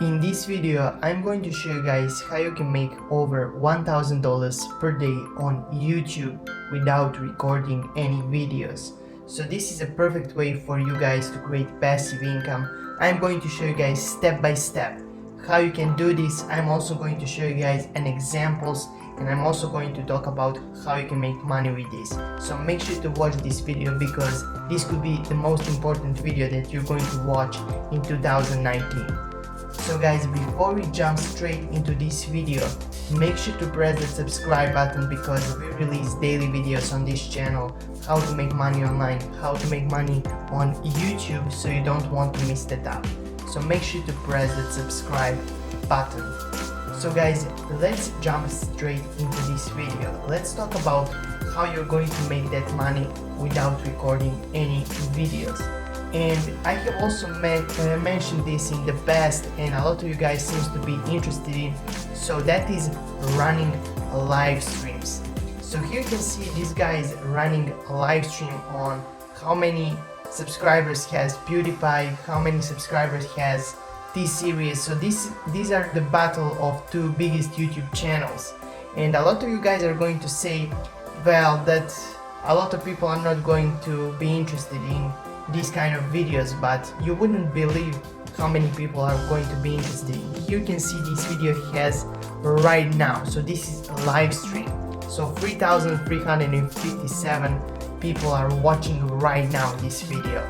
In this video, I'm going to show you guys how you can make over $1,000 per day on YouTube without recording any videos. So this is a perfect way for you guys to create passive income. I'm going to show you guys step by step how you can do this. I'm also going to show you guys an examples, and I'm also going to talk about how you can make money with this. So make sure to watch this video because this could be the most important video that you're going to watch in 2019. So guys, before we jump straight into this video, make sure to press the subscribe button because we release daily videos on this channel, how to make money online, how to make money on YouTube, so you don't want to miss that out. So make sure to press the subscribe button. So guys, let's jump straight into this video. Let's talk about how you're going to make that money without recording any videos. And I have also mentioned this in the past, and a lot of you guys seems to be interested in, so that is running live streams. So here you can see this guy is running a live stream on how many subscribers has PewDiePie, how many subscribers has T-Series. So these are the battle of two biggest YouTube channels, and a lot of you guys are going to say, well, that a lot of people are not going to be interested in these kind of videos, but you wouldn't believe how many people are going to be interested in. Here you can see this video has right now, so this is a live stream, so 3,357 people are watching right now this video.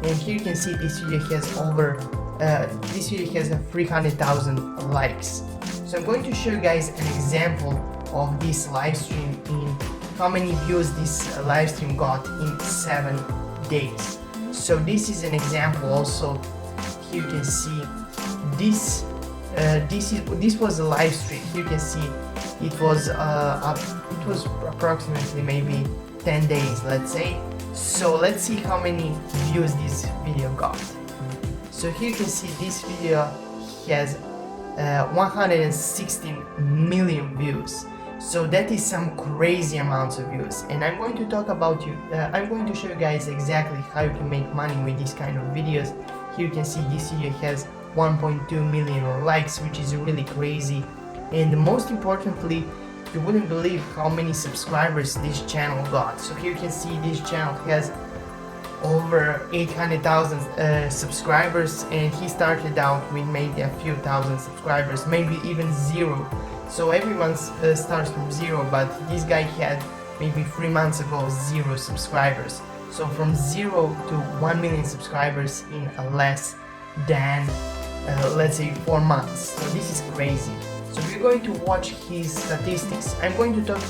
And here you can see this video has over 300,000 likes. So I'm going to show you guys an example of this live stream in how many views this live stream got in 7 days. So this is an example. Also here you can see this was a live stream. Here you can see it was approximately maybe 10 days, let's say. So let's see how many views this video got. So here you can see this video has 116 million views. So that is some crazy amounts of views, and I'm going to talk about I'm going to show you guys exactly how you can make money with these kind of videos. Here you can see this video has 1.2 million likes, which is really crazy. And most importantly, you wouldn't believe how many subscribers this channel got. So here you can see this channel has over 800,000 subscribers, and he started out with maybe a few thousand subscribers, maybe even zero. So everyone starts from zero, but this guy had maybe 3 months ago 0 subscribers. So from 0 to 1 million subscribers in less than let's say 4 months. So this is crazy. So we're going to watch his statistics. I'm going to talk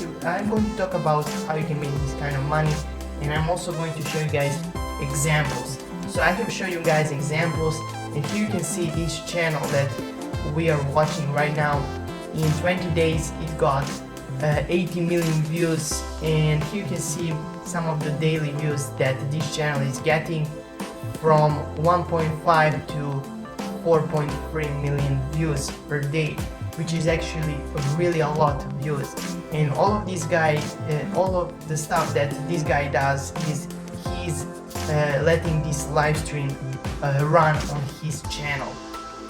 about how you can make this kind of money, and I'm also going to show you guys examples. So I can show you guys examples, and here you can see this channel that we are watching right now. In 20 days it got 80 million views, and here you can see some of the daily views that this channel is getting, from 1.5 to 4.3 million views per day, which is actually really a lot of views. And all of this guy, all of the stuff that this guy does is he's letting this live stream run on his channel.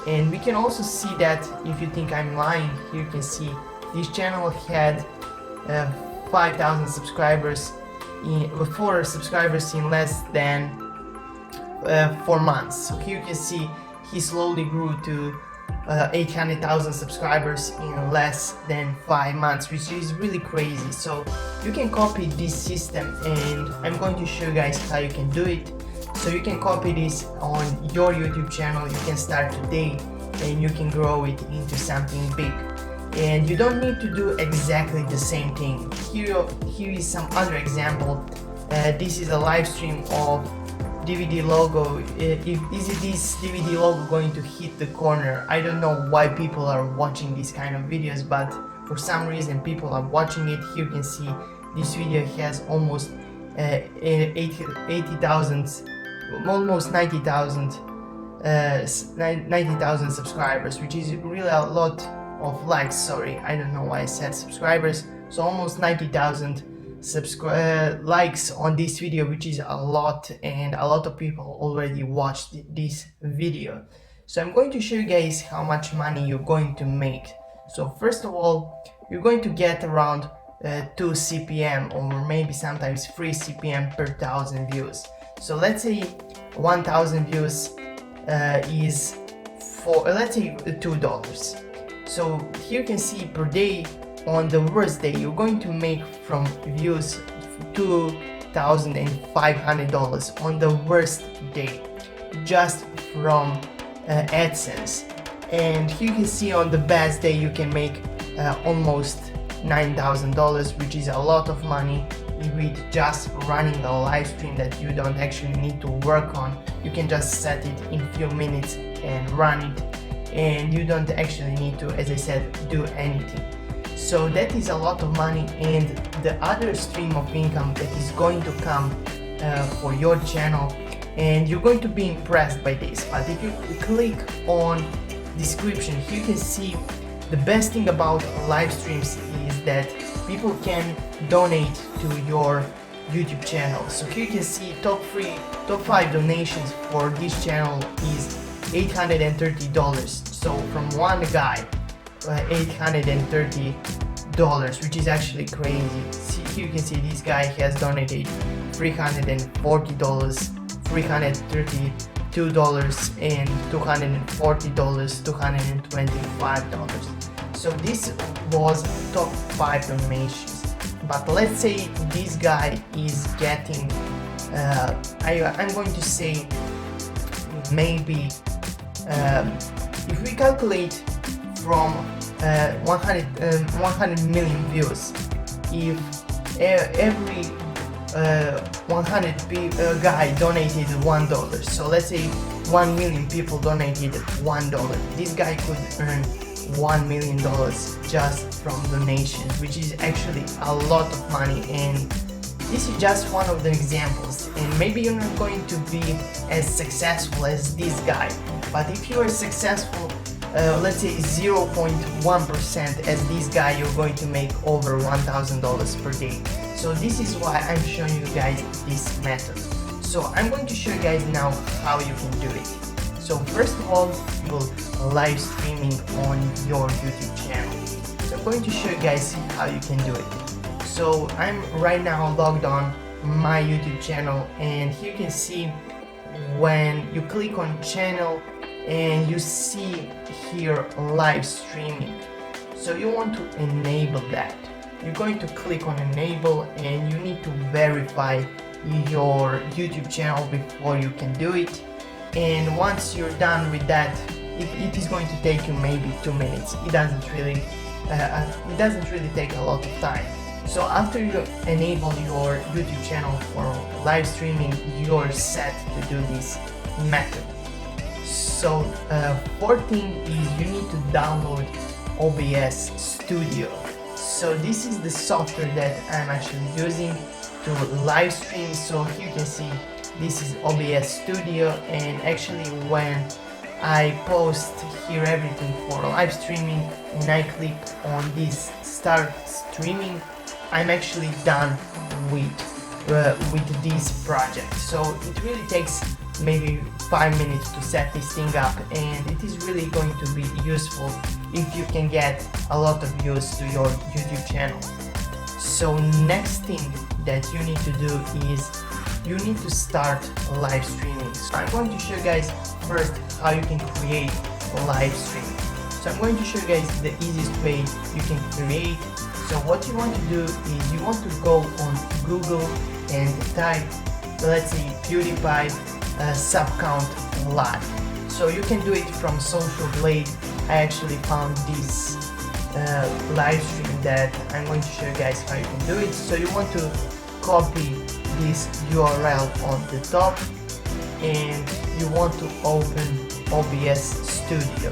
And we can also see that, if you think I'm lying, here you can see this channel had 5,000 subscribers, 4 subscribers in less than 4 months. So here you can see he slowly grew to 800,000 subscribers in less than 5 months, which is really crazy. So you can copy this system, and I'm going to show you guys how you can do it. So you can copy this on your YouTube channel. You can start today and you can grow it into something big. And you don't need to do exactly the same thing. Here is some other example. This is a live stream of DVD logo. Is this DVD logo going to hit the corner? I don't know why people are watching these kind of videos, but for some reason people are watching it. Here you can see this video has almost 80,000, almost 90,000 subscribers, which is really a lot of likes. Sorry, I don't know why I said subscribers. So almost 90,000 likes on this video, which is a lot, and a lot of people already watched this video. So I'm going to show you guys how much money you're going to make. So first of all, you're going to get around 2 CPM or maybe sometimes 3 CPM per 1,000 views. So let's say 1,000 views is for let's say $2. So here you can see per day, on the worst day you're going to make from views $2,500 on the worst day, just from AdSense. And here you can see on the best day you can make almost $9,000, which is a lot of money with just running a live stream that you don't actually need to work on. You can just set it in a few minutes and run it, and you don't actually need to, as I said, do anything. So that is a lot of money. And the other stream of income that is going to come for your channel, and you're going to be impressed by this, but if you click on description, you can see the best thing about live streams is that people can donate to your YouTube channel. So here you can see top 5 donations for this channel is $830. So from one guy, $830, which is actually crazy. See, here you can see this guy has donated $340, $332 and $240, $225. So this was top 5 donations. But let's say this guy is getting I'm going to say maybe if we calculate from 100 million views, if every 100 guy donated $1, so let's say 1 million people donated $1, this guy could earn $1 million just from donations, which is actually a lot of money. And this is just one of the examples, and maybe you're not going to be as successful as this guy, but if you are successful, let's say 0.1% as this guy, you're going to make over $1,000 per day. So this is why I'm showing you guys this method. So I'm going to show you guys now how you can do it. So first of all, you'll live streaming on your YouTube channel. So I'm going to show you guys how you can do it. So I'm right now logged on my YouTube channel, and here you can see when you click on channel and you see here live streaming. So you want to enable that. You're going to click on enable, and you need to verify your YouTube channel before you can do it. And once you're done with that, it is going to take you maybe 2 minutes. It doesn't really take a lot of time. So after you enable your YouTube channel for live streaming, you're set to do this method. So fourth thing is you need to download OBS Studio. So this is the software that I'm actually using to live stream. So here you can see this is OBS Studio, and actually when I post here everything for live streaming and I click on this start streaming, I'm actually done with this project. So it really takes maybe 5 minutes to set this thing up, and it is really going to be useful if you can get a lot of views to your YouTube channel. So next thing that you need to do is you need to start live streaming. So I'm going to show you guys first how you can create a live stream. So I'm going to show you guys the easiest way you can create. So what you want to do is you want to go on Google and type, let's say, PewDiePie sub count live. So you can do it from Social Blade. I actually found this live stream that I'm going to show you guys how you can do it. So you want to copy this URL on the top, and you want to open OBS Studio.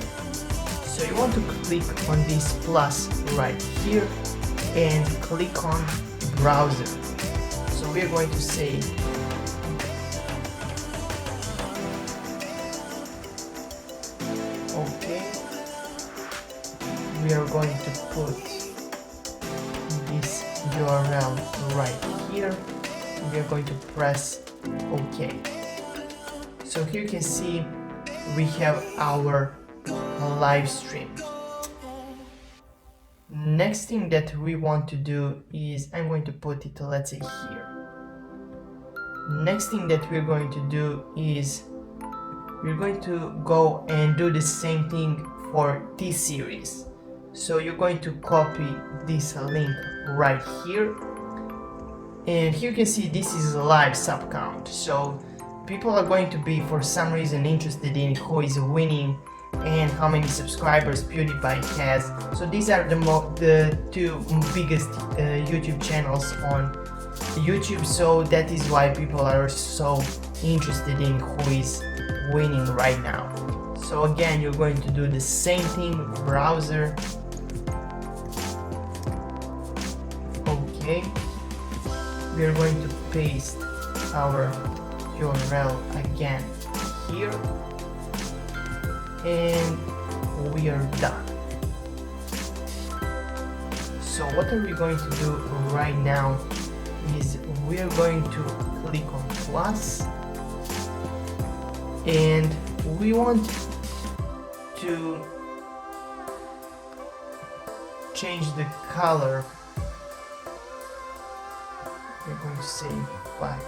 So you want to click on this plus right here and click on browser. So we're going to say okay. We are going to put this URL right here. We are going to press OK. So here you can see we have our live stream. Next thing that we want to do is, I'm going to put it, let's say, here. Next thing that we're going to do is we're going to go and do the same thing for this series. So you're going to copy this link right here, and here you can see this is a live sub count. So people are going to be, for some reason, interested in who is winning and how many subscribers PewDiePie has. So these are the two biggest YouTube channels on YouTube, so that is why people are so interested in who is winning right now. So again, you're going to do the same thing, browser. Okay, we're going to paste our URL again here, and we are done. So what are we going to do right now is we are going to click on plus, and we want to change the color. We're going to say black.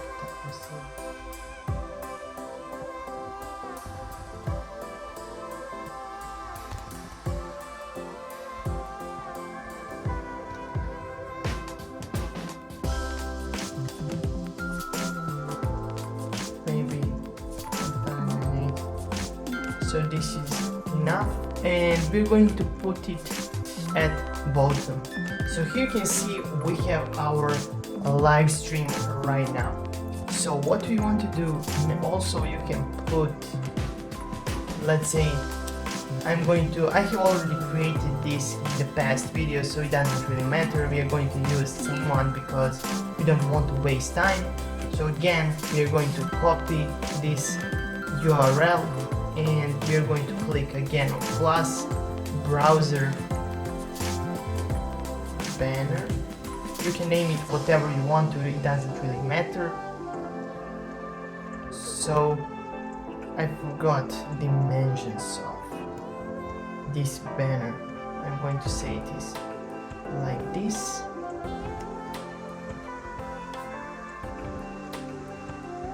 So this is enough, and we're going to put it at bottom. So here you can see we have our live stream right now. So what we want to do, also you can put, let's say, I have already created this in the past video, so it doesn't really matter. We are going to use the same one because we don't want to waste time. So again, we are going to copy this URL, and we are going to click again on plus, browser, banner. You can name it whatever you want to, it doesn't really matter. So I forgot dimensions of this banner. I'm going to say it is like this.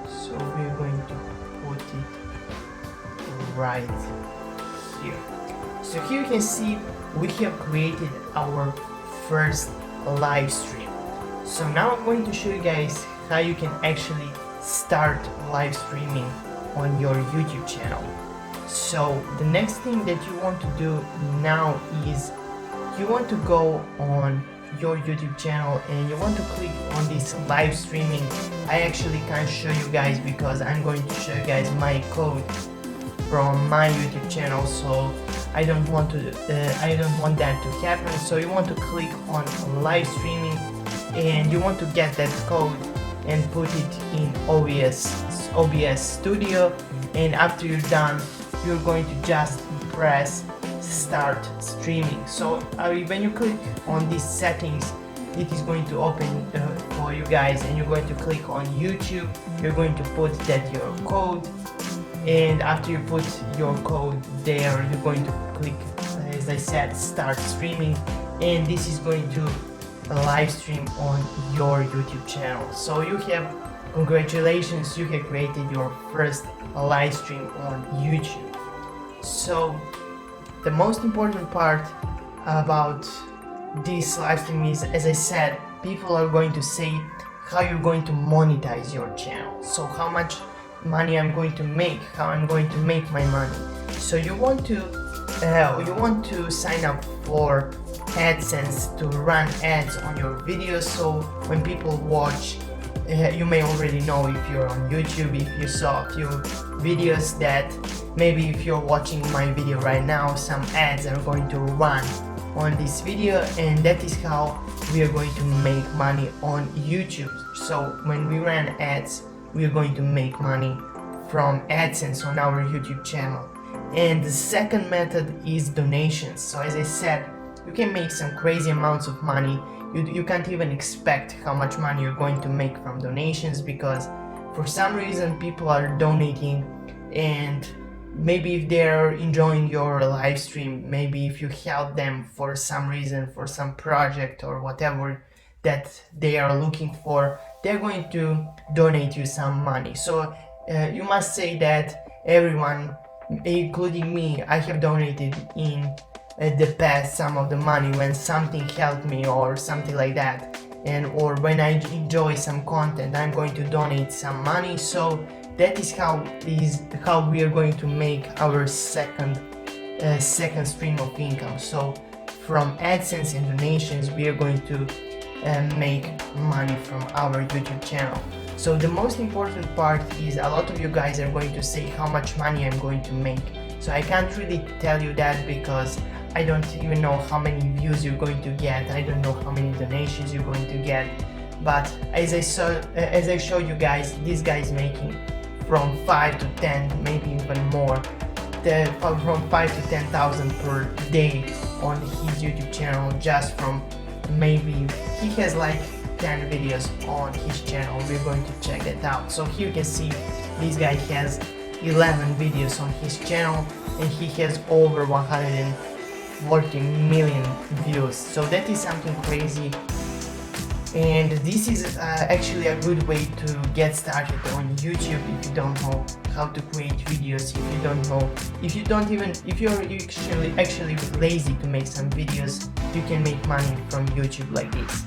So we're going to put it right here. So here you can see we have created our first live stream. So now I'm going to show you guys how you can actually start live streaming on your YouTube channel. So the next thing that you want to do now is you want to go on your YouTube channel and you want to click on this live streaming. I actually can't show you guys because I'm going to show you guys my code from my YouTube channel, so I don't want that to happen. So you want to click on live streaming, and you want to get that code and put it in OBS Studio, and after you're done, you're going to just press start streaming. So when you click on these settings, it is going to open for you guys, and you're going to click on YouTube. You're going to put that your code, and after you put your code there, you're going to click, as I said, start streaming, and this is going to live stream on your YouTube channel. So you have, congratulations, you have created your first live stream on YouTube. So the most important part about this live stream is, as I said, people are going to say how you're going to monetize your channel. So how much money I'm going to make, how I'm going to make my money. So you want to sign up for AdSense to run ads on your videos. So when people watch, you may already know if you're on YouTube, if you saw a few videos, that maybe if you're watching my video right now, some ads are going to run on this video, and that is how we are going to make money on YouTube. So when we run ads, we are going to make money from AdSense on our YouTube channel. And the second method is donations. So as I said, you can make some crazy amounts of money. You can't even expect how much money you're going to make from donations, because for some reason people are donating and maybe if they're enjoying your live stream, maybe if you help them for some reason, for some project or whatever that they are looking for, they're going to donate you some money. So you must say that everyone, including me, I have donated in the past some of the money when something helped me or something like that, and or when I enjoy some content, I'm going to donate some money. So that is how we are going to make our second stream of income. So from AdSense and donations, we are going to make money from our YouTube channel. So the most important part is, a lot of you guys are going to say how much money I'm going to make. So I can't really tell you that because I don't even know how many views you're going to get. I don't know how many donations you're going to get. But as I showed you guys, this guy is making from 5 to 10, maybe even more, from 5 to 10,000 per day on his YouTube channel, just from, maybe he has like 10 videos on his channel. We're going to check that out. So here you can see this guy has 11 videos on his channel and he has over 140 million views. So that is something crazy. And this is actually a good way to get started on YouTube if you don't know how to create videos, if you're actually lazy to make some videos, you can make money from YouTube like this.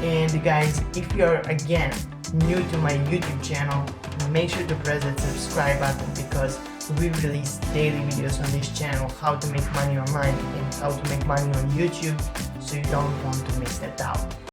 And guys, if you're again new to my YouTube channel, make sure to press that subscribe button, because we release daily videos on this channel, how to make money online and how to make money on YouTube, so you don't want to miss that out.